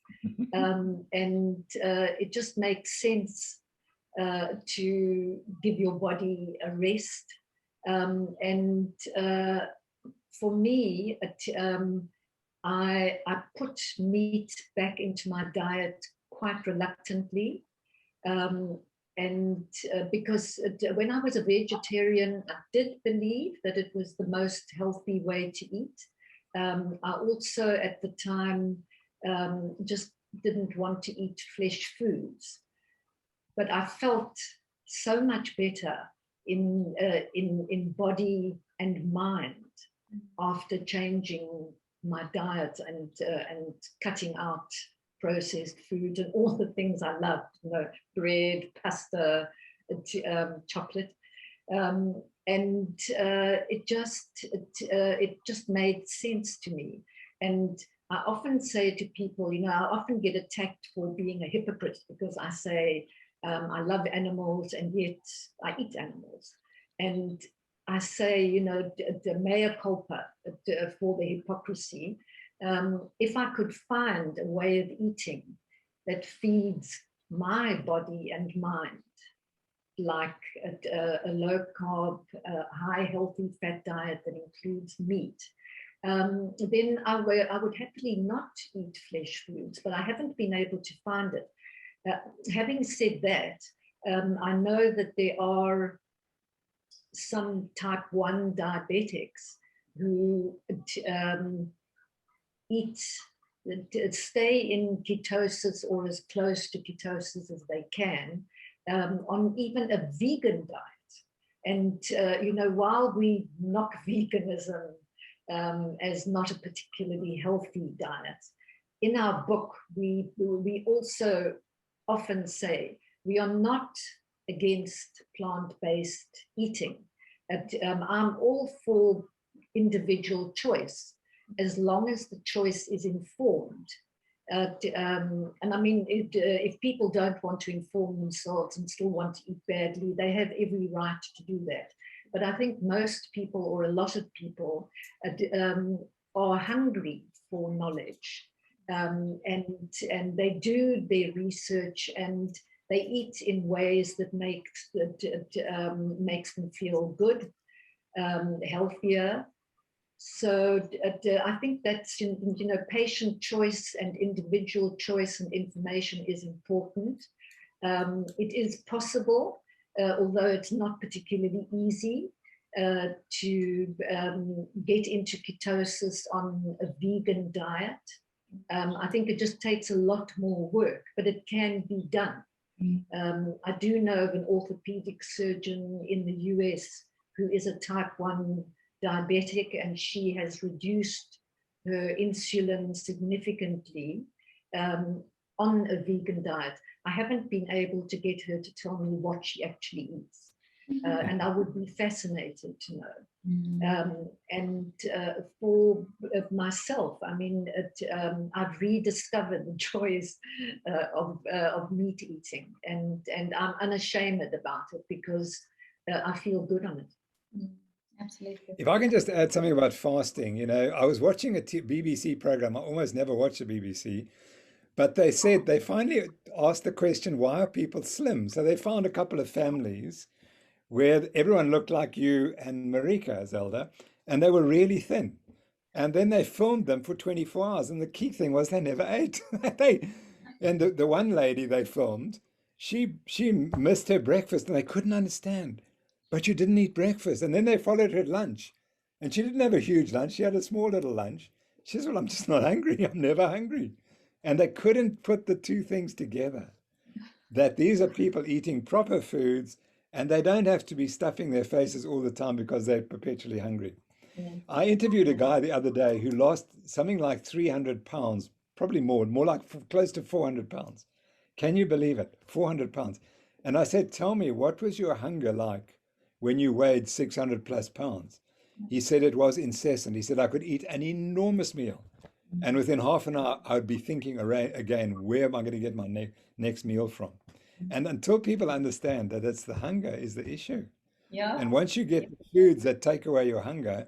It just makes sense to give your body a rest. For me, I put meat back into my diet quite reluctantly. Because when I was a vegetarian, I did believe that it was the most healthy way to eat. I also, at the time, just didn't want to eat flesh foods. But I felt so much better in body and mind after changing my diet and cutting out processed food and all the things I loved, bread, pasta, chocolate, it just made sense to me. And I often say to people, I often get attacked for being a hypocrite because I say I love animals and yet I eat animals. And I say, the mea culpa for the hypocrisy. If I could find a way of eating that feeds my body and mind, like a low carb, high healthy fat diet that includes meat, then I would happily not eat flesh foods, but I haven't been able to find it. Having said that, I know that there are some type 1 diabetics who stay in ketosis or as close to ketosis as they can on even a vegan diet. And, while we knock veganism as not a particularly healthy diet, in our book, we also often say we are not against plant-based eating. I'm all for individual choice, as long as the choice is informed. And I mean, if people don't want to inform themselves and still want to eat badly, they have every right to do that. But I think most people, or a lot of people, are hungry for knowledge, and they do their research and they eat in ways that makes them feel good, healthier. So I think that's, patient choice and individual choice and information is important. It is possible, although it's not particularly easy, to get into ketosis on a vegan diet. I think it just takes a lot more work, but it can be done. I do know of an orthopedic surgeon in the US who is a type 1 diabetic, and she has reduced her insulin significantly on a vegan diet. I haven't been able to get her to tell me what she actually eats, and I would be fascinated to know. For myself, I mean, I've rediscovered the joys of meat eating, and I'm unashamed about it because I feel good on it. Absolutely. If I can just add something about fasting, I was watching a BBC program. I almost never watch the BBC, but they said they finally asked the question, why are people slim? So they found a couple of families where everyone looked like you and Marika, Zelda, and they were really thin. And then they filmed them for 24 hours. And the key thing was they never ate. And the one lady they filmed, she missed her breakfast and they couldn't understand. But you didn't eat breakfast. And then they followed her at lunch. And she didn't have a huge lunch. She had a small little lunch. She said, well, I'm just not hungry. I'm never hungry. And they couldn't put the two things together, that these are people eating proper foods and they don't have to be stuffing their faces all the time because they're perpetually hungry. Yeah. I interviewed a guy the other day who lost something like 300 pounds, probably more like close to 400 pounds. Can you believe it? 400 pounds. And I said, tell me, what was your hunger like when you weighed 600 plus pounds? He said it was incessant. He said, I could eat an enormous meal. And within half an hour, I'd be thinking again, where am I going to get my next meal from? And until people understand that it's the hunger is the issue. Yeah. And once you get the foods that take away your hunger,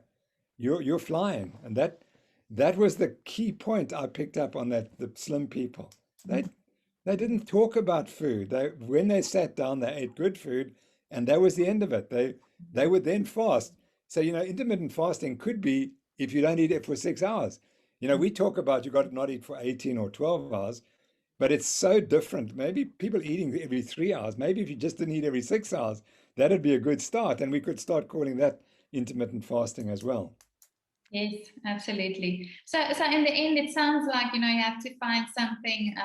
you're flying. And that was the key point I picked up on the slim people. They didn't talk about food. When they sat down, they ate good food, and that was the end of it. They would then fast. So, intermittent fasting could be if you don't eat it for 6 hours. We talk about you got to not eat for 18 or 12 hours, but it's so different. Maybe people eating every 3 hours. Maybe if you just didn't eat every 6 hours, that'd be a good start. And we could start calling that intermittent fasting as well. Yes, absolutely. So in the end, it sounds like, you have to find something,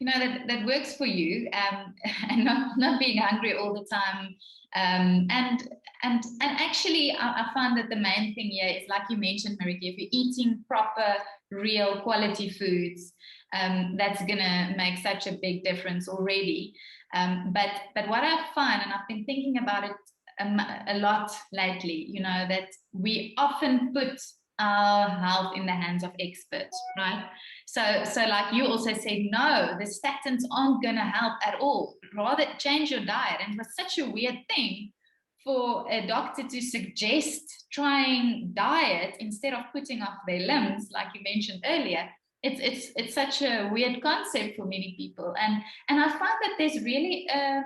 that works for you, and not being hungry all the time. And actually, I find that the main thing here is, like you mentioned, Marika, if you're eating proper, real quality foods, that's gonna make such a big difference already. But what I find, and I've been thinking about it a lot lately, that we often put our health in the hands of experts, right? So like you also said, no, the statins aren't going to help at all. Rather change your diet. And it was such a weird thing for a doctor to suggest trying diet instead of putting off their limbs, like you mentioned earlier. It's such a weird concept for many people. And I find that there's really a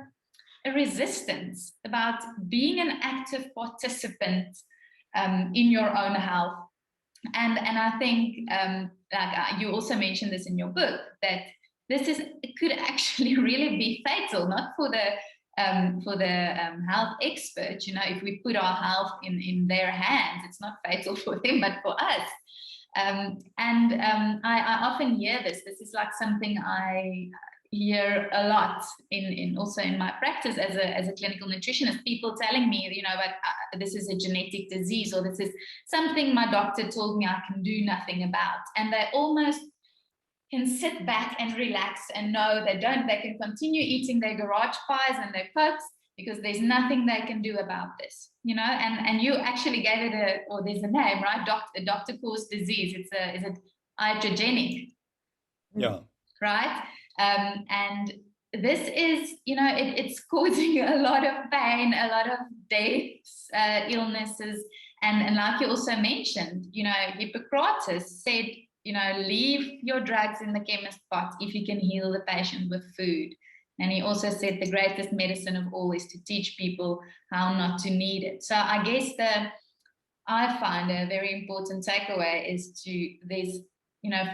resistance about being an active participant in your own health. And I think, like you also mentioned this in your book, that it could actually really be fatal, not for the health experts. If we put our health in their hands, it's not fatal for them, but for us. I often hear this. This is like something I hear a lot also in my practice as a clinical nutritionist, people telling me, but this is a genetic disease, or this is something my doctor told me I can do nothing about. And they almost can sit back and relax and know they can continue eating their garage pies and their Cokes because there's nothing they can do about this, and you actually gave it there's a name, right? Doctor-caused disease. Is it iatrogenic? Yeah. Right. And this is, it's causing a lot of pain, a lot of deaths, illnesses. And like you also mentioned, Hippocrates said, leave your drugs in the chemist pot if you can heal the patient with food. And he also said the greatest medicine of all is to teach people how not to need it. So I guess I find a very important takeaway is there's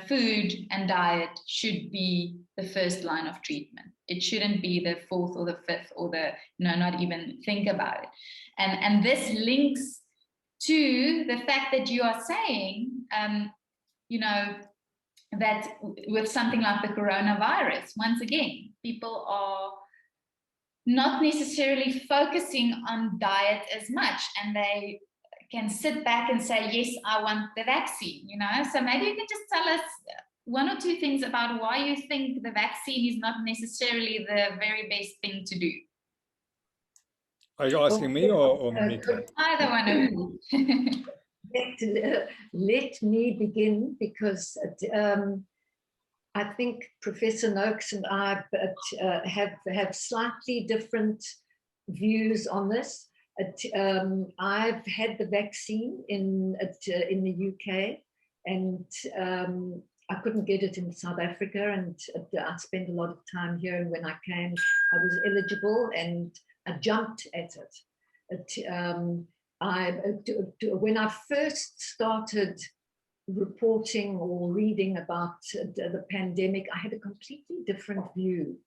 food and diet should be the first line of treatment. It shouldn't be the fourth or the fifth or not even think about it. And this links to the fact that you are saying, that with something like the coronavirus, once again, people are not necessarily focusing on diet as much, and they can sit back and say, yes, I want the vaccine, So maybe you can just tell us one or two things about why you think the vaccine is not necessarily the very best thing to do. Are you asking me or Marika? Either one of you. Let me begin, because I think Professor Noakes and I have slightly different views on this. I've had the vaccine in the UK, and I couldn't get it in South Africa, and I spent a lot of time here, and when I came I was eligible and I jumped at it. When I first started reporting or reading about the pandemic, I had a completely different view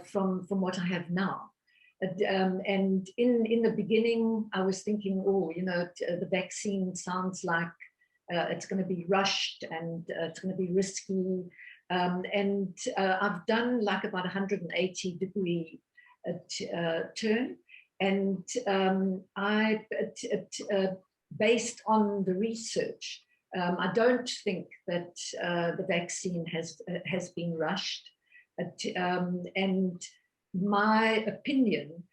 from what I have now. And in the beginning, I was thinking, the vaccine sounds like it's going to be rushed and it's going to be risky. And I've done like about 180-degree turn. And based on the research, I don't think that the vaccine has been rushed. And my opinion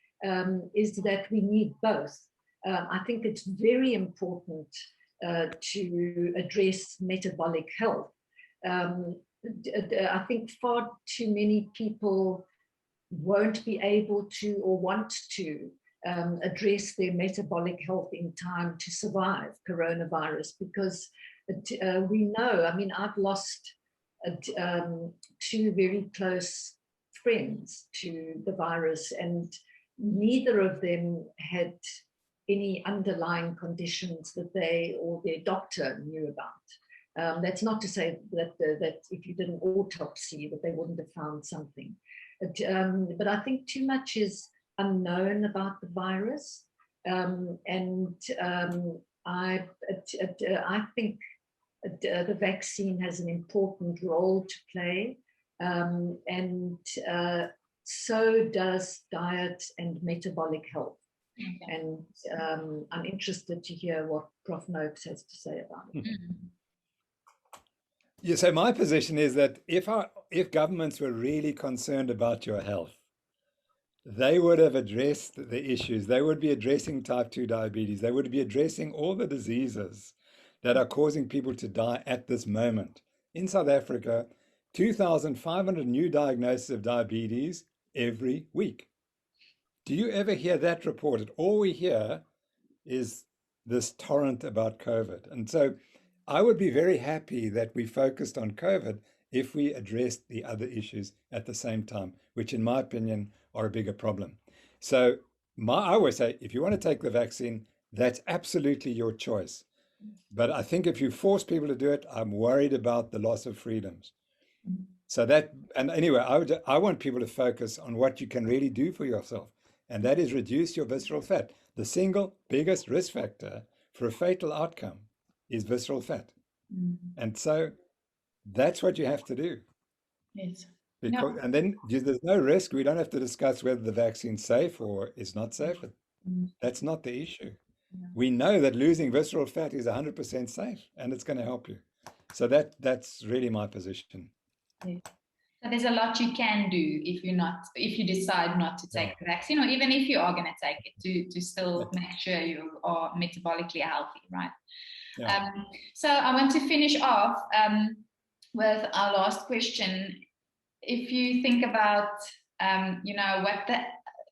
is that we need both. I think it's very important to address metabolic health. I think far too many people won't be able to or want to address their metabolic health in time to survive coronavirus, because we know, I mean, I've lost two very close friends to the virus, and neither of them had any underlying conditions that they or their doctor knew about. That's not to say that that if you did an autopsy that they wouldn't have found something. But I think too much is unknown about the virus. I think the vaccine has an important role to play. So does diet and metabolic health. Okay. And I'm interested to hear what Prof. Noakes has to say about it. Mm-hmm. Yeah, so my position is that if governments were really concerned about your health, they would have addressed the issues. They would be addressing type 2 diabetes. They would be addressing all the diseases that are causing people to die at this moment. In South Africa, 2,500 new diagnoses of diabetes every week. Do you ever hear that reported? All we hear is this torrent about COVID. And so I would be very happy that we focused on COVID if we addressed the other issues at the same time, which in my opinion are a bigger problem. So I always say, if you want to take the vaccine, that's absolutely your choice. But I think if you force people to do it, I'm worried about the loss of freedoms. So that, and anyway, I want people to focus on what you can really do for yourself, and that is reduce your visceral fat. The single biggest risk factor for a fatal outcome is visceral fat. And so that's what you have to do. Yes. Because, and then there's no risk. We don't have to discuss whether the vaccine's safe or is not safe. That's not the issue. We know that losing visceral fat is 100% safe, and it's going to help you. So that's really my position. Yes. So there's a lot you can do if you decide not to take the vaccine, or even if you are going to take it, to still make sure you are metabolically healthy, right? Yeah. So I want to finish off with our last question. If you think about,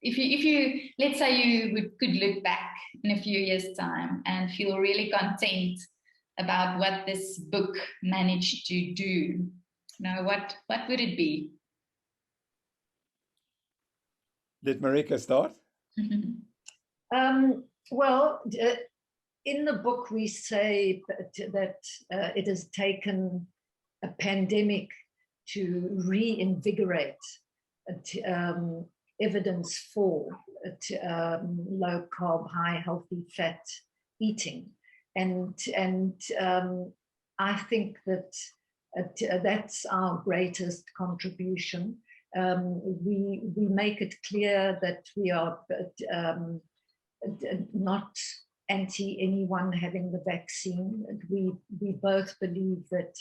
if you let's say you could look back in a few years' time and feel really content about what this book managed to do, what would it be? Let Marika start. Well, in the book we say that it has taken a pandemic to reinvigorate evidence for low carb, high healthy fat eating, and I think that that's our greatest contribution. We make it clear that we are not anti anyone having the vaccine. We both believe that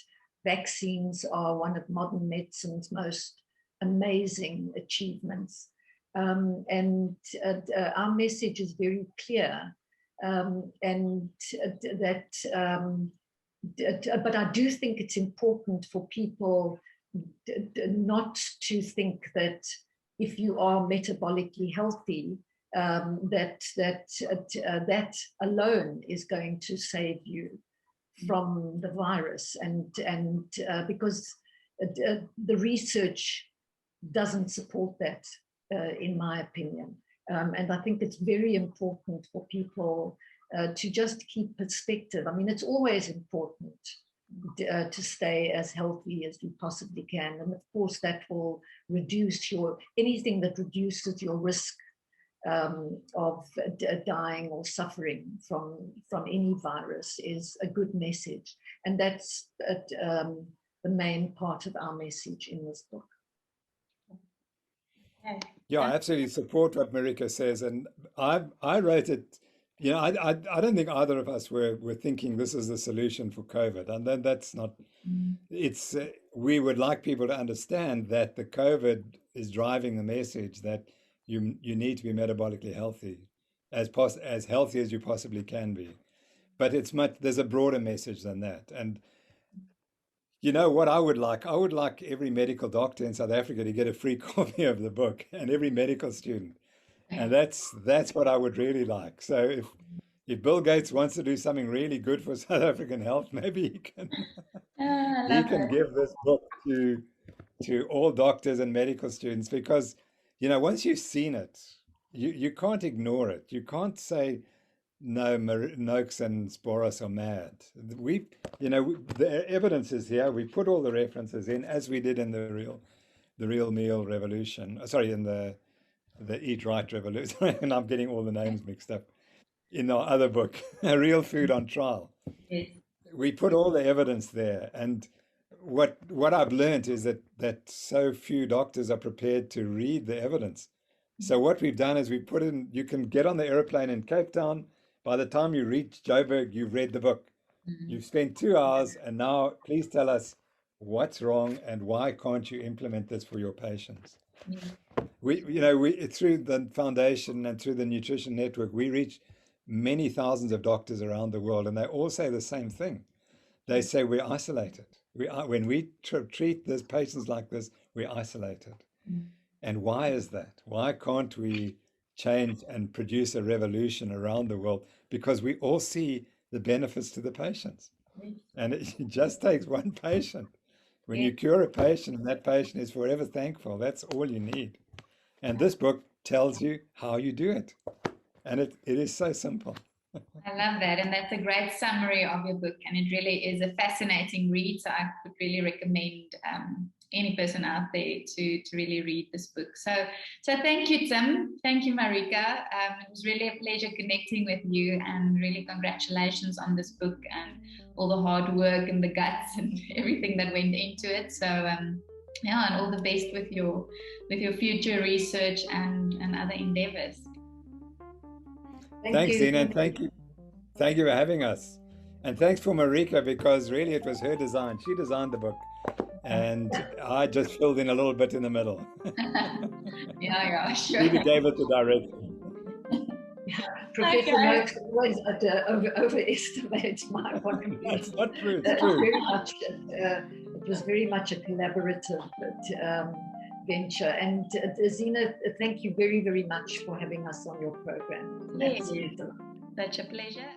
vaccines are one of modern medicine's most amazing achievements. And our message is very clear. But I do think it's important for people not to think that if you are metabolically healthy, that alone is going to save you from the virus, and because the research doesn't support that, in my opinion. And I think it's very important for people to just keep perspective. I mean, it's always important to stay as healthy as you possibly can. And of course, that will reduce anything that reduces your risk of dying or suffering from any virus is a good message. And that's the main part of our message in this book. Yeah, I absolutely support what Marika says. And I wrote it, I don't think either of us were thinking this is the solution for COVID. And then that's not, it's, we would like people to understand that the COVID is driving the message that you need to be metabolically healthy, as healthy as you possibly can be. But there's a broader message than that. And you know what I would like? I would like every medical doctor in South Africa to get a free copy of the book, and every medical student. And that's what I would really like. So if Bill Gates wants to do something really good for South African health, maybe he can I he love can it. give this book to all doctors and medical students, because once you've seen it, you can't ignore it. You can't say no, Noakes and Sboros are mad. The evidence is here. We put all the references in, as we did in the real meal revolution. Sorry, in the Eat Right revolution. And I'm getting all the names mixed up. In our other book, Real Food on Trial, Yes. we put all the evidence there. And what I've learned is that so few doctors are prepared to read the evidence. So what we've done is we put in, you can get on the airplane in Cape Town. By the time you reach Joburg, you've read the book. You've spent 2 hours, and now please tell us what's wrong and why can't you implement this for your patients. We through the foundation and through the Nutrition Network, we reach many thousands of doctors around the world, and they all say the same thing. They say we're isolated. When we treat these patients like this, we're isolated. And why is that? Why can't we change and produce a revolution around the world? Because we all see the benefits to the patients. And it just takes one patient. When you cure a patient and that patient is forever thankful, that's all you need. And this book tells you how you do it. And it is so simple. I love that. And that's a great summary of your book. And it really is a fascinating read. So I would really recommend any person out there to really read this book. So thank you, Tim. Thank you, Marika. It was really a pleasure connecting with you, and really congratulations on this book and all the hard work and the guts and everything that went into it. So and all the best with your future research and other endeavors. Thanks, Dina, and thank you for having us. And thanks for Marika, because really it was her design. She designed the book, and I just filled in a little bit in the middle. Yeah, sure. She gave it the direction. Professor Noakes always overestimates my contribution. That's not true. It's true. It was very much a collaborative venture. And Zina, thank you very, very much for having us on your program. Yes. Such a pleasure.